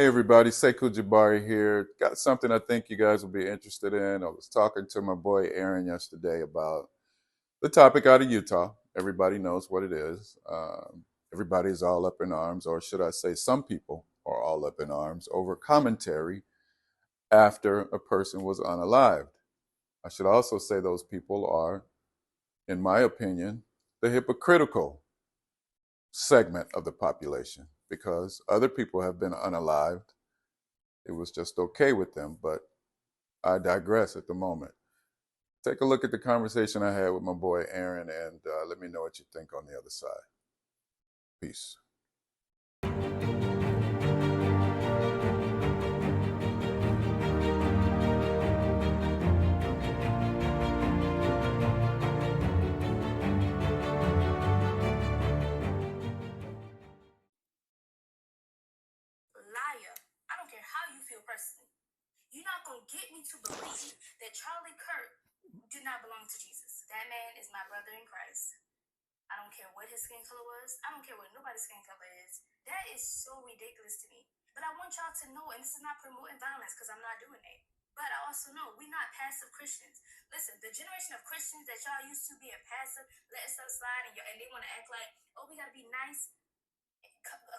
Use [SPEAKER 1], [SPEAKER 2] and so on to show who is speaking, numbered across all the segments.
[SPEAKER 1] Hey everybody, Sekou Jabari here. Got something I think you guys will be interested in. I was talking to my boy Aaron yesterday about the topic out of Utah. Everybody knows what it is. Everybody's all up in arms, or should I say, some people are all up in arms over commentary after a person was unalived. I should also say those people are, in my opinion, the hypocritical segment of the population because other people have been unalived. It was just okay with them, but I digress at the moment. Take a look at the conversation I had with my boy Aaron and let me know what you think on the other side. Peace.
[SPEAKER 2] Liar. I don't care how you feel personally. You're not going to get me to believe that Charlie Kirk did not belong to Jesus. That man is my brother in Christ. I don't care what his skin color was. I don't care what nobody's skin color is. That is so ridiculous to me. But I want y'all to know, and this is not promoting violence because I'm not doing that. But I also know we're not passive Christians. Listen, the generation of Christians that y'all used to being passive, letting stuff slide, and they want to act like, oh, we got to be nice.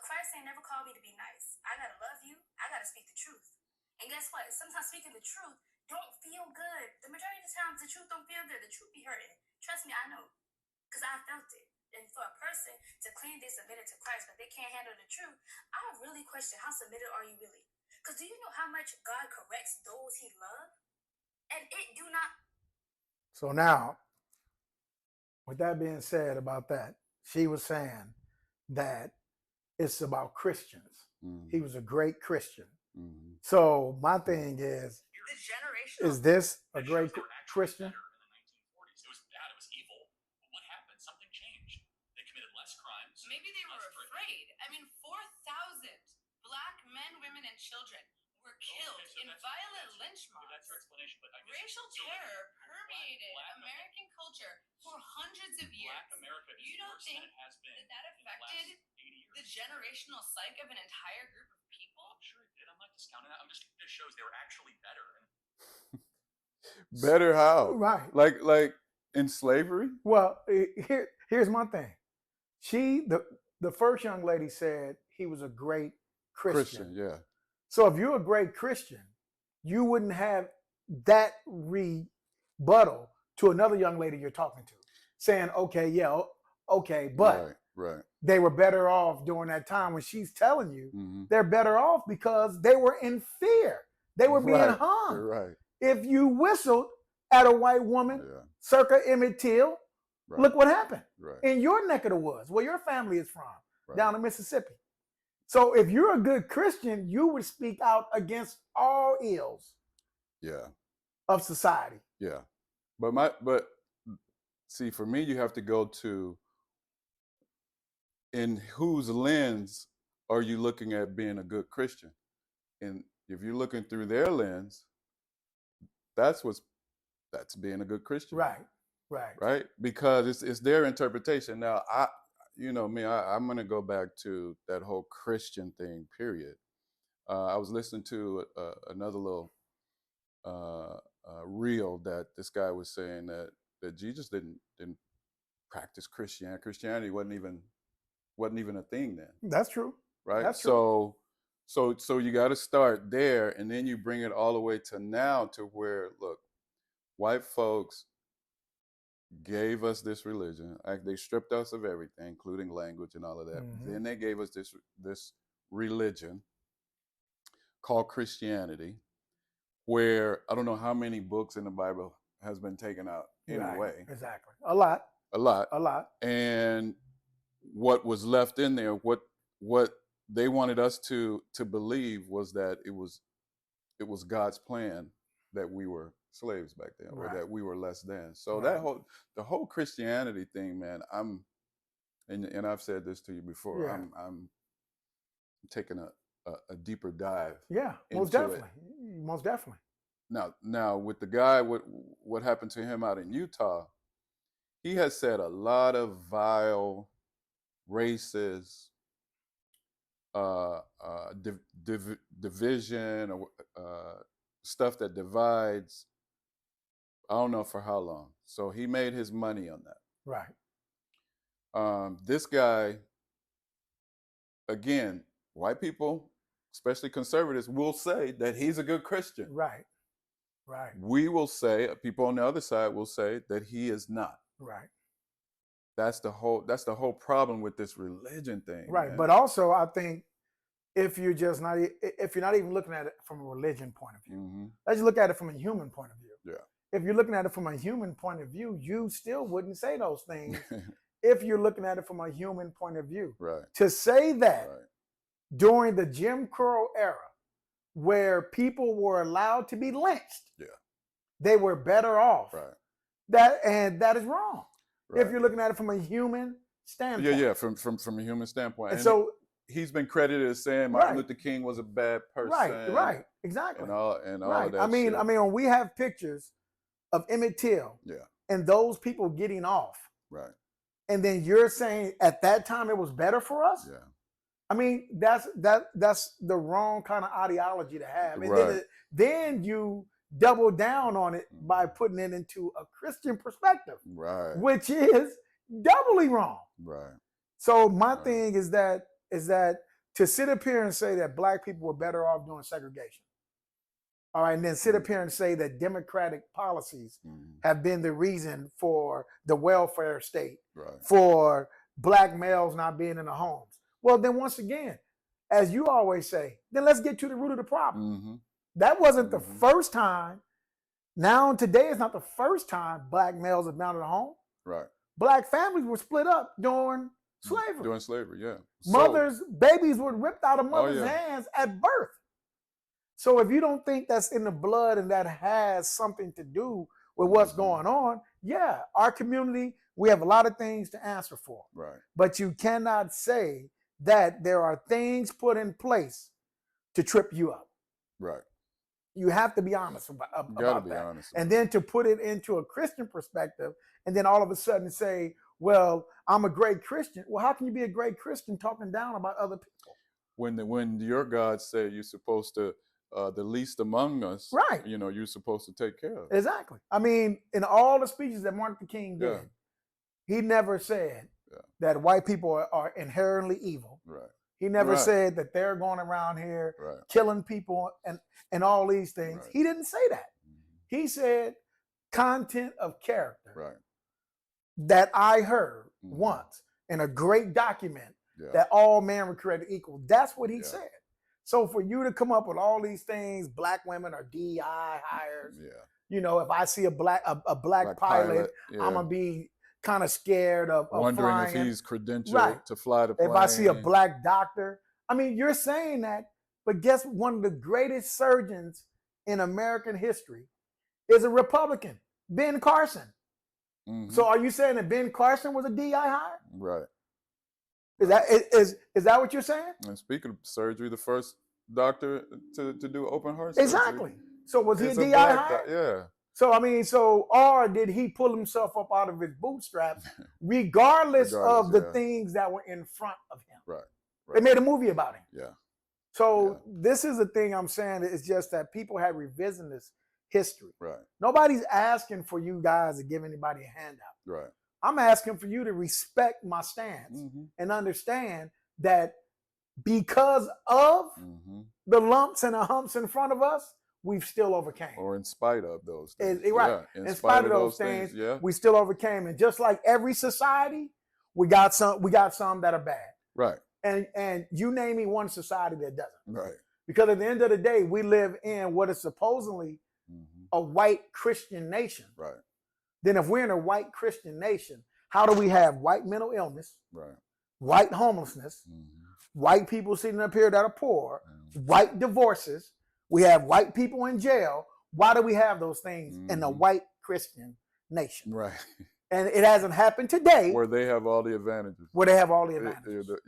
[SPEAKER 2] Christ ain't never called me to be nice. I gotta love you. I gotta speak the truth. And guess what? Sometimes speaking the truth don't feel good. The majority of the times, the truth don't feel good. The truth be hurting. Trust me, I know, because I felt it. And for a person to claim they submitted to Christ, but they can't handle the truth, I really question how submitted are you really? Because do you know how much God corrects those He loves, and it do not.
[SPEAKER 3] So now, with that being said about that, she was saying that it's about Christians. He was a great Christian. So my thing is this a great Christian?
[SPEAKER 2] Maybe they were afraid. I mean, 4,000 black men, women, and children were killed in violent lynch mobs. Racial terror permeated American culture for hundreds of years. You don't think that affected the generational psyche of an entire group of people? I'm sure it did. I'm not discounting that. This shows they were actually better.
[SPEAKER 1] Better how?
[SPEAKER 3] Right.
[SPEAKER 1] Like in slavery?
[SPEAKER 3] Well, here's my thing. The first young lady said he was a great Christian.
[SPEAKER 1] Yeah.
[SPEAKER 3] So if you're a great Christian, you wouldn't have that rebuttal to another young lady you're talking to, saying, okay, yeah, okay, but
[SPEAKER 1] right.
[SPEAKER 3] They were better off during that time when she's telling you they're better off because they were in fear. They were being harmed.
[SPEAKER 1] Right.
[SPEAKER 3] If you whistled at a white woman, circa Emmett Till, look what happened in your neck of the woods, where your family is from, down in Mississippi. So if you're a good Christian, you would speak out against all ills of society.
[SPEAKER 1] Yeah. But see, for me, you have to go to in whose lens are you looking at being a good Christian? And if you're looking through their lens, that's being a good Christian. Right. Because it's their interpretation. Now, I'm going to go back to that whole Christian thing, period. I was listening to another little reel that this guy was saying that Jesus didn't practice Christianity. Christianity wasn't even a thing then.
[SPEAKER 3] That's true.
[SPEAKER 1] Right.
[SPEAKER 3] That's true.
[SPEAKER 1] So you got to start there, and then you bring it all the way to now, to where, look, white folks gave us this religion. They stripped us of everything, including language and all of that. Then they gave us this religion called Christianity, where I don't know how many books in the Bible has been taken out anyway.
[SPEAKER 3] Exactly. A lot.
[SPEAKER 1] And what was left in there, what they wanted us to believe was that it was God's plan that we were slaves back then, or that we were less than. So the whole Christianity thing, man, and I've said this to you before, I'm taking a deeper dive.
[SPEAKER 3] Yeah, most definitely. Most definitely.
[SPEAKER 1] Now with the guy, what happened to him out in Utah, he has said a lot of vile, racist, division or stuff that divides. I don't know for how long. So he made his money on that.
[SPEAKER 3] Right.
[SPEAKER 1] This guy, again, white people, especially conservatives, will say that he's a good Christian.
[SPEAKER 3] Right. Right.
[SPEAKER 1] We will say, people on the other side will say that he is not.
[SPEAKER 3] Right.
[SPEAKER 1] That's the whole problem with this religion thing.
[SPEAKER 3] Right.
[SPEAKER 1] Man.
[SPEAKER 3] But also, I think if you're not even looking at it from a religion point of view, let's just look at it from a human point of view.
[SPEAKER 1] Yeah.
[SPEAKER 3] If you're looking at it from a human point of view, you still wouldn't say those things. If you're looking at it from a human point of view,
[SPEAKER 1] right.
[SPEAKER 3] To say that during the Jim Crow era, where people were allowed to be lynched, they were better off.
[SPEAKER 1] Right.
[SPEAKER 3] That is wrong.
[SPEAKER 1] Right.
[SPEAKER 3] If you're looking at it from a human standpoint.
[SPEAKER 1] Yeah, from a human standpoint.
[SPEAKER 3] And so
[SPEAKER 1] he's been credited as saying Martin Luther King was a bad person.
[SPEAKER 3] Right, exactly.
[SPEAKER 1] And all of that.
[SPEAKER 3] I mean, when we have pictures of Emmett Till and those people getting off.
[SPEAKER 1] Right.
[SPEAKER 3] And then you're saying at that time it was better for us?
[SPEAKER 1] Yeah.
[SPEAKER 3] I mean, that's the wrong kind of ideology to have. And then you double down on it by putting it into a Christian perspective.
[SPEAKER 1] Right.
[SPEAKER 3] Which is doubly wrong.
[SPEAKER 1] Right.
[SPEAKER 3] So my thing is that to sit up here and say that black people were better off doing segregation. All right, and then sit up here and say that democratic policies have been the reason for the welfare state, for black males not being in the homes. Well, then once again, as you always say, then let's get to the root of the problem. That wasn't the first time. Now, today is not the first time black males have been out of the home.
[SPEAKER 1] Right.
[SPEAKER 3] Black families were split up during slavery.
[SPEAKER 1] During slavery, yeah.
[SPEAKER 3] Babies were ripped out of mothers' hands at birth. So if you don't think that's in the blood and that has something to do with what's going on, our community, we have a lot of things to answer for.
[SPEAKER 1] Right.
[SPEAKER 3] But you cannot say that there are things put in place to trip you up.
[SPEAKER 1] Right.
[SPEAKER 3] You have to be honest about that.
[SPEAKER 1] Honest
[SPEAKER 3] and then to put it into a Christian perspective, and then all of a sudden say, well, I'm a great Christian. Well, how can you be a great Christian talking down about other people?
[SPEAKER 1] When your God said you're supposed to, the least among us,
[SPEAKER 3] right?
[SPEAKER 1] You're supposed to take care of.
[SPEAKER 3] Exactly. I mean, in all the speeches that Martin Luther King did, he never said that white people are inherently evil.
[SPEAKER 1] Right.
[SPEAKER 3] He never said that they're going around here killing people and all these things. He didn't say that. He said content of character that I heard once in a great document that all men were created equal. That's what he said. So for you to come up with all these things, black women are DEI hires. If I see a black pilot, I'm gonna be kind of scared of
[SPEAKER 1] wondering
[SPEAKER 3] flying.
[SPEAKER 1] If he's credentialed to fly the plane.
[SPEAKER 3] If I see a black doctor, I mean, you're saying that, but guess one of the greatest surgeons in American history is a Republican, Ben Carson. So are you saying that Ben Carson was a DEI hire?
[SPEAKER 1] Right.
[SPEAKER 3] Is that what you're saying?
[SPEAKER 1] And speaking of surgery, the first doctor to do open heart surgery.
[SPEAKER 3] Exactly. So was he a DEI hire?
[SPEAKER 1] Yeah.
[SPEAKER 3] So, I mean, or did he pull himself up out of his bootstraps, regardless of the things that were in front of him?
[SPEAKER 1] Right.
[SPEAKER 3] They made a movie about him.
[SPEAKER 1] Yeah.
[SPEAKER 3] So this is the thing I'm saying. It's just that people have revisionist history.
[SPEAKER 1] Right.
[SPEAKER 3] Nobody's asking for you guys to give anybody a handout.
[SPEAKER 1] Right.
[SPEAKER 3] I'm asking for you to respect my stance and understand that because of the lumps and the humps in front of us, we've still overcame.
[SPEAKER 1] Or in spite of those things.
[SPEAKER 3] Right. In spite of those things, we still overcame. And just like every society, we got some that are bad.
[SPEAKER 1] Right.
[SPEAKER 3] And you name me one society that doesn't.
[SPEAKER 1] Right.
[SPEAKER 3] Because at the end of the day, we live in what is supposedly a white Christian nation.
[SPEAKER 1] Right.
[SPEAKER 3] Then if we're in a white Christian nation, how do we have white mental illness, white homelessness, white people sitting up here that are poor, white divorces, we have white people in jail? Why do we have those things in a white Christian nation?
[SPEAKER 1] Right.
[SPEAKER 3] And it hasn't happened today.
[SPEAKER 1] Where they have all the advantages.
[SPEAKER 3] Where they have all the advantages.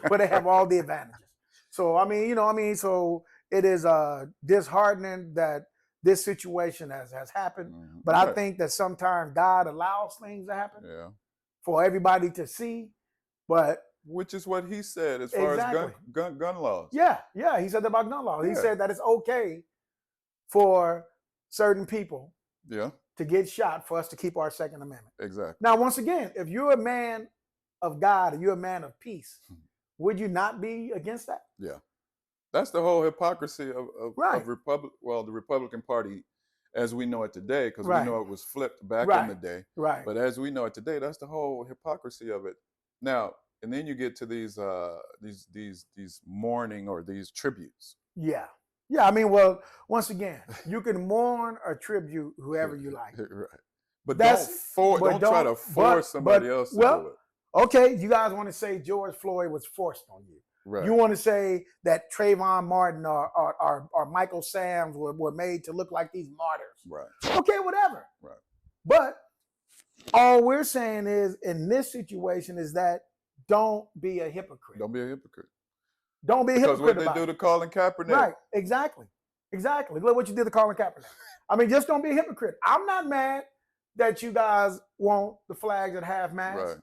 [SPEAKER 3] Where they have all the advantages. So, I mean, so it is disheartening that this situation has happened. But I think that sometimes God allows things to happen for everybody to see. But
[SPEAKER 1] Which is what he said as far as gun laws.
[SPEAKER 3] Yeah, he said that about gun laws. He said that it's okay for certain people to get shot for us to keep our Second Amendment.
[SPEAKER 1] Exactly.
[SPEAKER 3] Now, once again, if you're a man of God and you're a man of peace, would you not be against that?
[SPEAKER 1] Yeah. That's the whole hypocrisy of the Republican Party as we know it today, because we know it was flipped back in the day.
[SPEAKER 3] Right.
[SPEAKER 1] But as we know it today, that's the whole hypocrisy of it. Now, and then you get to these mourning or these tributes.
[SPEAKER 3] Yeah. Yeah, I mean, well, once again, you can mourn or tribute whoever you like.
[SPEAKER 1] Right. But don't try to force somebody else to do it.
[SPEAKER 3] Okay, you guys want to say George Floyd was forced on you. Right. You want to say that Trayvon Martin or Michael Sams were made to look like these martyrs.
[SPEAKER 1] Right.
[SPEAKER 3] Okay, whatever.
[SPEAKER 1] Right.
[SPEAKER 3] But all we're saying is, in this situation, is that don't be a hypocrite.
[SPEAKER 1] Don't be a hypocrite.
[SPEAKER 3] Don't be a hypocrite.
[SPEAKER 1] Because what they do to Colin Kaepernick.
[SPEAKER 3] Right, exactly. Look what you did to Colin Kaepernick. I mean, just don't be a hypocrite. I'm not mad that you guys want the flags at half-mast.
[SPEAKER 1] Right.